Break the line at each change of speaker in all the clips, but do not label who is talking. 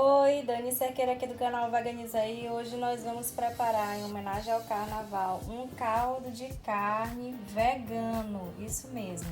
Oi, Dani Cerqueira aqui do canal Veganiza aí. Hoje nós vamos preparar, em homenagem ao carnaval, um caldo de carne vegano, isso mesmo.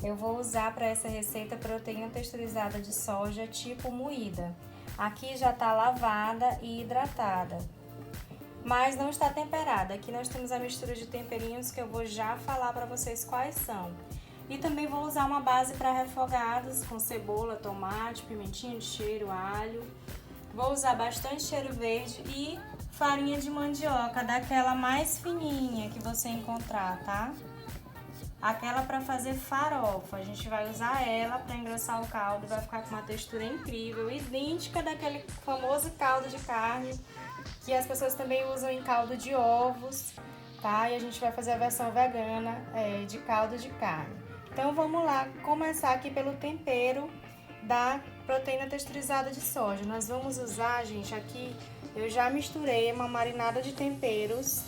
Eu vou usar para essa receita proteína texturizada de soja tipo moída. Aqui já está lavada e hidratada, mas não está temperada. Aqui nós temos a mistura de temperinhos que eu vou já falar para vocês quais são. E também vou usar uma base para refogados com cebola, tomate, pimentinha de cheiro, alho. Vou usar bastante cheiro verde e farinha de mandioca, daquela mais fininha que você encontrar, tá? Aquela para fazer farofa, a gente vai usar ela para engrossar o caldo, vai ficar com uma textura incrível, idêntica daquele famoso caldo de carne que as pessoas também usam em caldo de ovos, tá? E a gente vai fazer a versão vegana de caldo de carne. Então vamos lá, começar aqui pelo tempero da proteína texturizada de soja. Nós vamos usar, gente, aqui eu já misturei uma marinada de temperos.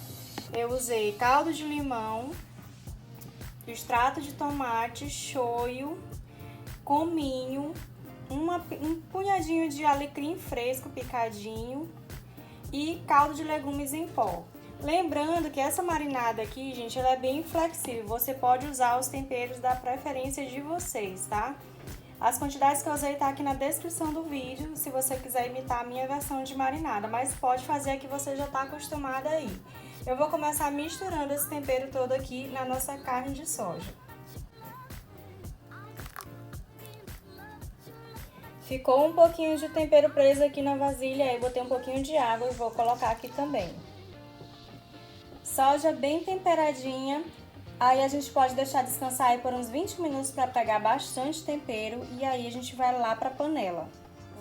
Eu usei caldo de limão, extrato de tomate, shoyu, cominho, um punhadinho de alecrim fresco picadinho e caldo de legumes em pó. Lembrando que essa marinada aqui, gente, ela é bem flexível. Você pode usar os temperos da preferência de vocês, tá? As quantidades que eu usei tá aqui na descrição do vídeo, se você quiser imitar a minha versão de marinada, mas pode fazer a que você já tá acostumada aí. Eu vou começar misturando esse tempero todo aqui na nossa carne de soja. Ficou um pouquinho de tempero preso aqui na vasilha, aí botei um pouquinho de água e vou colocar aqui também. Soja bem temperadinha, aí a gente pode deixar descansar aí por uns 20 minutos para pegar bastante tempero e aí a gente vai lá para a panela.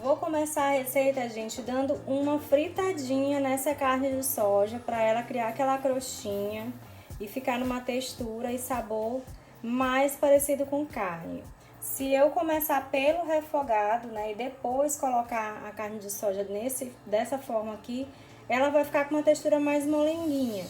Vou começar a receita, gente, dando uma fritadinha nessa carne de soja para ela criar aquela crostinha e ficar numa textura e sabor mais parecido com carne. Se eu começar pelo refogado, né, e depois colocar a carne de soja dessa forma aqui, ela vai ficar com uma textura mais molenguinha.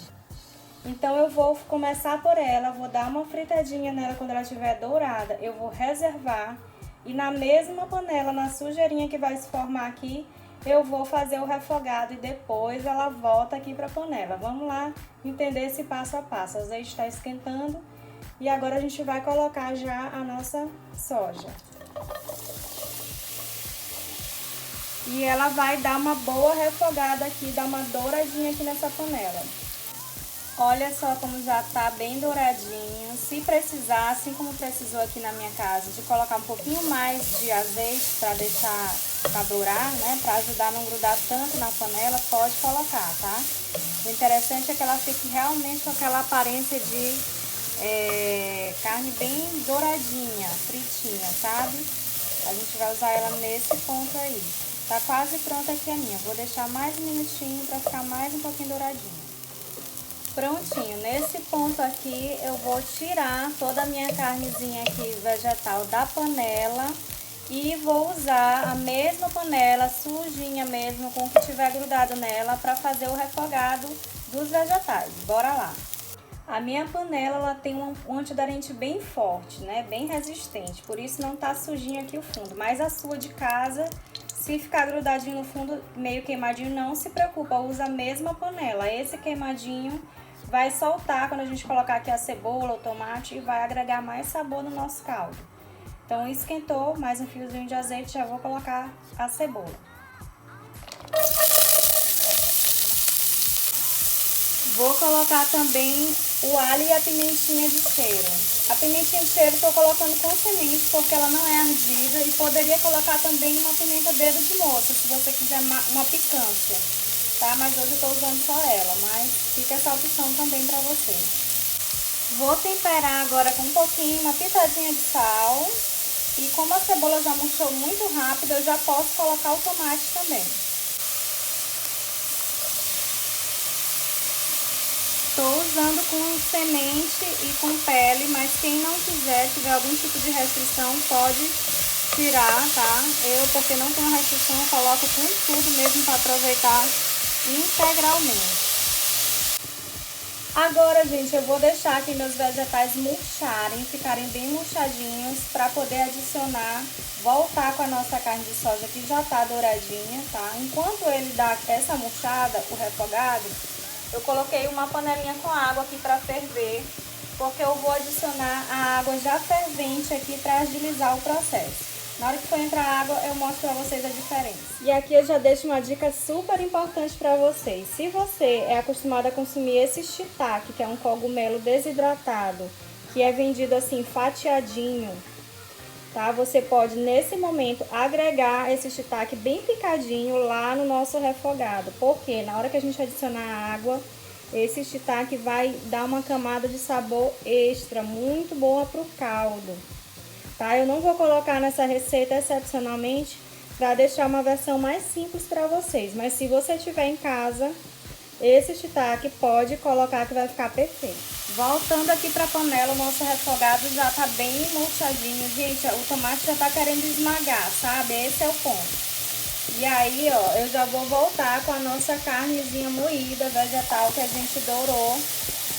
Então eu vou começar por ela, vou dar uma fritadinha nela quando ela estiver dourada, eu vou reservar e na mesma panela, na sujeirinha que vai se formar aqui, eu vou fazer o refogado e depois ela volta aqui para a panela. Vamos lá entender esse passo a passo. O azeite está esquentando e agora a gente vai colocar já a nossa soja. E ela vai dar uma boa refogada aqui, dar uma douradinha aqui nessa panela. Olha só como já tá bem douradinho. Se precisar, assim como precisou aqui na minha casa, de colocar um pouquinho mais de azeite para deixar, para dourar, né? Para ajudar a não grudar tanto na panela, pode colocar, tá? O interessante é que ela fique realmente com aquela aparência de carne bem douradinha, fritinha, sabe? A gente vai usar ela nesse ponto aí. Tá quase pronta aqui a minha. Vou deixar mais um minutinho para ficar mais um pouquinho douradinha. Prontinho, nesse ponto aqui eu vou tirar toda a minha carnezinha aqui vegetal da panela e vou usar a mesma panela sujinha mesmo, com o que tiver grudado nela, para fazer o refogado dos vegetais. Bora lá! A minha panela ela tem um antiaderente bem forte, né? Bem resistente, por isso não tá sujinho aqui o fundo, mas a sua de casa, se ficar grudadinho no fundo, meio queimadinho, não se preocupa, usa a mesma panela. Esse queimadinho vai soltar quando a gente colocar aqui a cebola, o tomate e vai agregar mais sabor no nosso caldo. Então esquentou, mais um fiozinho de azeite, já vou colocar a cebola. Vou colocar também o alho e a pimentinha de cheiro. A pimentinha de cheiro estou colocando com semente porque ela não é ardida e poderia colocar também uma pimenta dedo de moça, se você quiser uma picância, tá? Mas hoje eu estou usando só ela, mas fica essa opção também para você. Vou temperar agora com um pouquinho, uma pitadinha de sal e como a cebola já murchou muito rápido, eu já posso colocar o tomate também. Estou usando com semente e com pele, mas quem não quiser, tiver algum tipo de restrição, pode tirar, tá? Eu, porque não tenho restrição, coloco com tudo mesmo para aproveitar integralmente. Agora, gente, eu vou deixar aqui meus vegetais murcharem, ficarem bem murchadinhos, para poder adicionar, voltar com a nossa carne de soja que já tá douradinha, tá? Enquanto ele dá essa murchada, o refogado, eu coloquei uma panelinha com água aqui para ferver, porque eu vou adicionar a água já fervente aqui para agilizar o processo. Na hora que for entrar água, eu mostro para vocês a diferença. E aqui eu já deixo uma dica super importante para vocês. Se você é acostumado a consumir esse shiitake, que é um cogumelo desidratado, que é vendido assim fatiadinho, tá? Você pode nesse momento agregar esse shiitake bem picadinho lá no nosso refogado. Porque na hora que a gente adicionar a água, esse shiitake vai dar uma camada de sabor extra, muito boa pro caldo. Tá? Eu não vou colocar nessa receita excepcionalmente para deixar uma versão mais simples para vocês, mas se você tiver em casa, esse shiitake pode colocar que vai ficar perfeito. Voltando aqui para a panela, o nosso refogado já tá bem murchadinho. Gente, o tomate já tá querendo esmagar, sabe? Esse é o ponto. E aí, ó, eu já vou voltar com a nossa carnezinha moída, vegetal, que a gente dourou.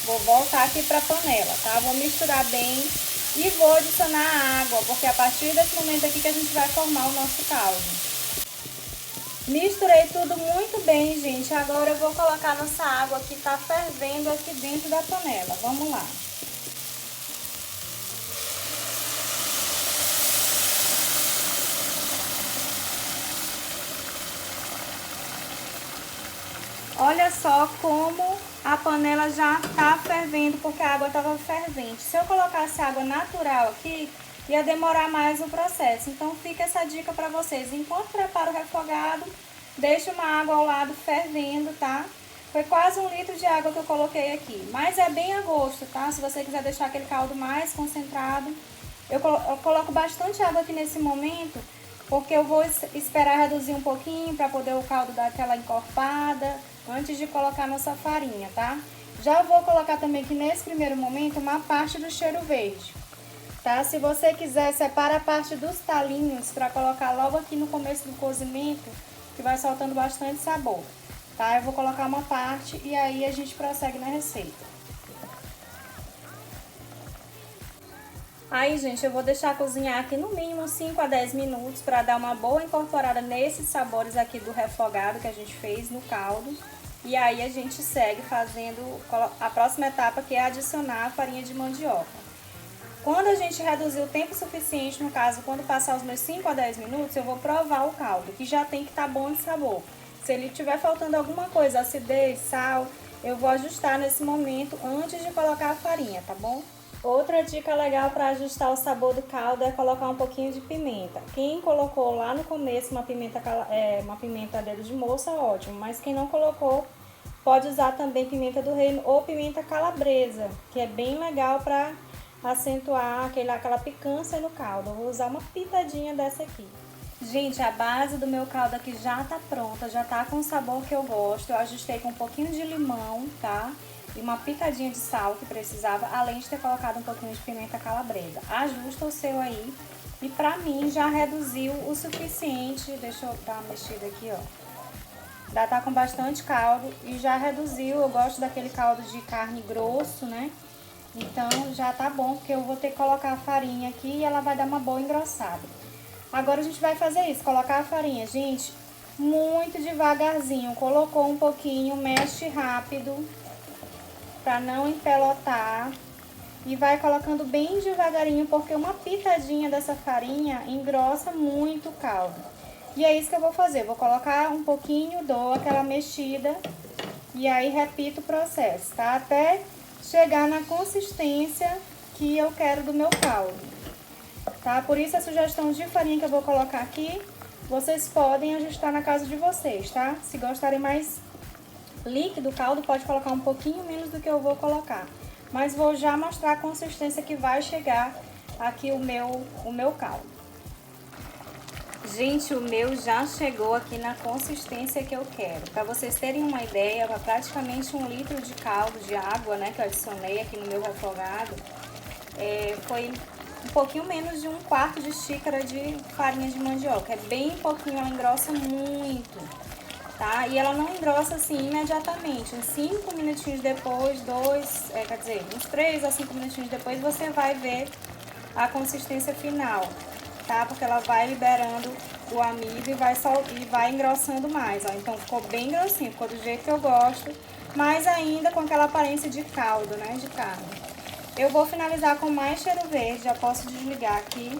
Vou voltar aqui para a panela, tá? Vou misturar bem. E vou adicionar a água, porque a partir desse momento aqui que a gente vai formar o nosso caldo. Misturei tudo muito bem, gente. Agora eu vou colocar nossa água que tá fervendo aqui dentro da panela. Vamos lá. Olha só como a panela já tá fervendo, porque a água tava fervente. Se eu colocasse água natural aqui, ia demorar mais o processo. Então fica essa dica para vocês. Enquanto prepara o refogado, deixa uma água ao lado fervendo, tá? Foi quase 1 litro de água que eu coloquei aqui. Mas é bem a gosto, tá? Se você quiser deixar aquele caldo mais concentrado. Eu coloco bastante água aqui nesse momento, porque eu vou esperar reduzir um pouquinho para poder o caldo dar aquela encorpada antes de colocar nossa farinha, tá? Já vou colocar também aqui nesse primeiro momento uma parte do cheiro verde, tá? Se você quiser, separa a parte dos talinhos para colocar logo aqui no começo do cozimento, que vai soltando bastante sabor, tá? Eu vou colocar uma parte e aí a gente prossegue na receita. Aí, gente, eu vou deixar cozinhar aqui no mínimo 5 a 10 minutos para dar uma boa incorporada nesses sabores aqui do refogado que a gente fez no caldo. E aí a gente segue fazendo a próxima etapa, que é adicionar a farinha de mandioca. Quando a gente reduzir o tempo suficiente, no caso, quando passar os meus 5 a 10 minutos, eu vou provar o caldo, que já tem que estar bom de sabor. Se ele tiver faltando alguma coisa, acidez, sal, eu vou ajustar nesse momento antes de colocar a farinha, tá bom? Outra dica legal para ajustar o sabor do caldo é colocar um pouquinho de pimenta. Quem colocou lá no começo uma pimenta dedo de moça, ótimo. Mas quem não colocou, pode usar também pimenta do reino ou pimenta calabresa, que é bem legal para acentuar aquela picância no caldo. Eu vou usar uma pitadinha dessa aqui. Gente, a base do meu caldo aqui já tá pronta, já tá com o sabor que eu gosto. Eu ajustei com um pouquinho de limão, tá? E uma pitadinha de sal que precisava, além de ter colocado um pouquinho de pimenta calabresa. Ajusta o seu aí. E pra mim já reduziu o suficiente. Deixa eu dar uma mexida aqui, ó. Já tá com bastante caldo e já reduziu. Eu gosto daquele caldo de carne grosso, né? Então já tá bom, porque eu vou ter que colocar a farinha aqui e ela vai dar uma boa engrossada. Agora a gente vai fazer isso, colocar a farinha. Gente, muito devagarzinho. Colocou um pouquinho, mexe rápido, para não empelotar, e vai colocando bem devagarinho, porque uma pitadinha dessa farinha engrossa muito o caldo. E é isso que eu vou fazer, vou colocar um pouquinho, dou aquela mexida e aí repito o processo, tá? Até chegar na consistência que eu quero do meu caldo, tá? Por isso a sugestão de farinha que eu vou colocar aqui, vocês podem ajustar na casa de vocês, tá? Se gostarem mais líquido o caldo, pode colocar um pouquinho menos do que eu vou colocar. Mas vou já mostrar a consistência que vai chegar aqui o meu caldo. Gente, o meu já chegou aqui na consistência que eu quero. Para vocês terem uma ideia, praticamente 1 litro de caldo de água, né, que eu adicionei aqui no meu refogado, foi um pouquinho menos de 1/4 de xícara de farinha de mandioca. É bem pouquinho, ela engrossa muito. tá? E ela não engrossa assim imediatamente. Uns 5 minutinhos depois, quer dizer, uns 3 a 5 minutinhos depois, você vai ver a consistência final, tá? Porque ela vai liberando o amido e vai engrossando mais, ó. Então ficou bem grossinho, ficou do jeito que eu gosto, mas ainda com aquela aparência de caldo, né, de carne. Eu vou finalizar com mais cheiro verde, já posso desligar aqui.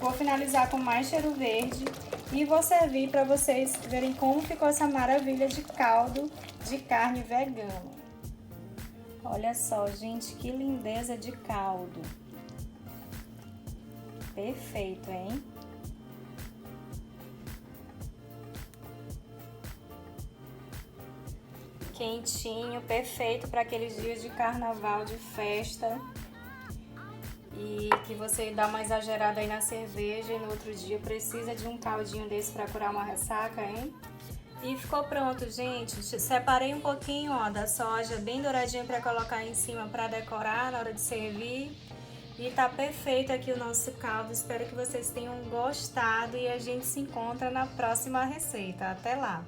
Vou finalizar com mais cheiro verde e vou servir para vocês verem como ficou essa maravilha de caldo de carne vegano. Olha só, gente, que lindeza de caldo. Perfeito, hein? Quentinho, perfeito para aqueles dias de carnaval, de festa. E que você dá uma exagerada aí na cerveja e no outro dia precisa de um caldinho desse para curar uma ressaca, hein? E ficou pronto, gente. Separei um pouquinho, ó, da soja bem douradinha para colocar em cima para decorar na hora de servir. E tá perfeito aqui o nosso caldo. Espero que vocês tenham gostado e a gente se encontra na próxima receita. Até lá!